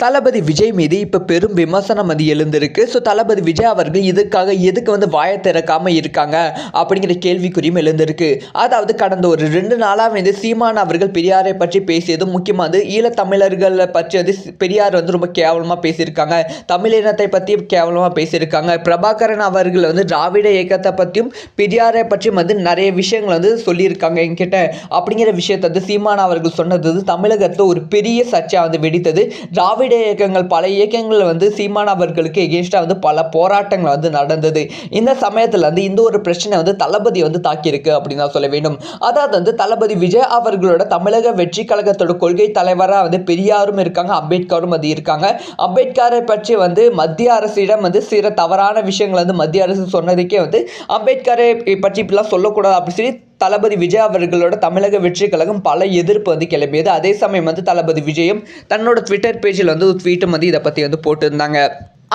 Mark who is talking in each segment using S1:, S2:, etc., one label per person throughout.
S1: தளபதி விஜய் மீது இப்போ பெரும் விமர்சனம் வந்து எழுந்திருக்கு. ஸோ தளபதி விஜய் அவர்கள் இதுக்காக எதுக்கு வந்து வாயை திறக்காமல் இருக்காங்க அப்படிங்கிற கேள்விக்குறியும் எழுந்திருக்கு. அதாவது கடந்த ஒரு 2 நாளாக வந்து சீமான் அவர்கள் பெரியாரை பற்றி பேசியதும் முக்கியமாக வந்து ஈழத்தமிழர்களை பற்றி வந்து பெரியார் வந்து ரொம்ப கேவலமாக பேசியிருக்காங்க. தமிழினத்தை பற்றி கேவலமாக பேசியிருக்காங்க. பிரபாகரன் அவர்கள் வந்து திராவிட இயக்கத்தை பற்றியும் பெரியாரை பற்றியும் வந்து நிறைய விஷயங்கள் வந்து சொல்லியிருக்காங்க என்கிட்ட அப்படிங்கிற விஷயத்தை வந்து சீமான் அவர்கள் சொன்னது வந்து தமிழகத்தில் ஒரு பெரிய சர்ச்சையாக வந்து வெடித்தது. திராவிட இயக்கங்கள் பல இயக்கங்கள் வந்து சீமான் அவர்களுக்கு எகென்ஸ்டா வந்து பல போராட்டங்கள் வந்து நடந்தது. இந்த சமயத்தில் வந்து இந்த ஒரு பிரச்சனை வந்து தளபதி வந்து தாக்கியிருக்கு அப்படின்னு தான் சொல்ல வேண்டும். அதாவது வந்து தளபதி விஜய் அவர்களோட தமிழக வெற்றி கழகத்தோட கொள்கை தலைவராக வந்து பெரியாரும் இருக்காங்க, அம்பேத்கரும் வந்து இருக்காங்க. அம்பேத்கரை பற்றி வந்து மத்திய அரசிடம் வந்து சில தவறான விஷயங்கள் வந்து மத்திய அரசு சொன்னதுக்கே வந்து அம்பேத்கரை பற்றி இப்படிலாம் சொல்லக்கூடாது அப்படின்னு சொல்லி தளபதி விஜய் அவர்களோட தமிழக வெற்றி கழகம் பல எதிர்ப்பு வந்து கிளம்பியது. அதே சமயம் வந்து தளபதி விஜயும் தன்னோட ட்விட்டர் பேஜில் வந்து ஒரு ட்வீட்டும் வந்து இதை பற்றி வந்து போட்டிருந்தாங்க.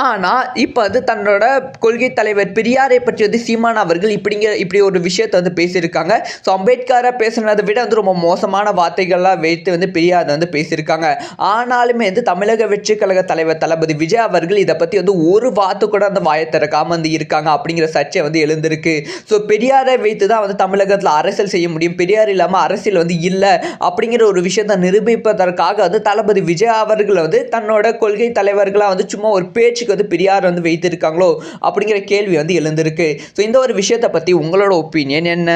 S1: ஆனால் இப்போ வந்து தன்னோட கொள்கை தலைவர் பெரியாரை பற்றி வந்து சீமான் அவர்கள் இப்படி ஒரு விஷயத்தை வந்து பேசியிருக்காங்க. ஸோ அம்பேத்கரை பேசுனதை விட வந்து ரொம்ப மோசமான வார்த்தைகள்லாம் வைத்து வந்து பெரியார் வந்து பேசியிருக்காங்க. ஆனாலுமே வந்து தமிழக வெற்றி கழக தலைவர் தளபதி விஜய் அவர்கள் இதை பற்றி வந்து ஒரு வார்த்தை கூட அந்த வாயை திறக்காம வந்து இருக்காங்க அப்படிங்கிற சர்ச்சை வந்து எழுந்திருக்கு. ஸோ பெரியாரை வைத்து தான் வந்து தமிழகத்தில் அரசியல் செய்ய முடியும், பெரியார் இல்லாமல் அரசியல் வந்து இல்லை அப்படிங்கிற ஒரு விஷயத்தை நிரூபிப்பதற்காக வந்து தளபதி விஜய் அவர்கள் வந்து தன்னோட கொள்கை தலைவர்களாக வந்து சும்மா ஒரு பேச்சு வந்து பெரியார் வந்து வைத்திருக்காங்களோ அப்படிங்கிற கேள்வி வந்து எழுந்திருக்கு. ஸோ இந்த ஒரு விஷயத்தை பற்றி உங்களோட ஒப்பீனியன் என்ன?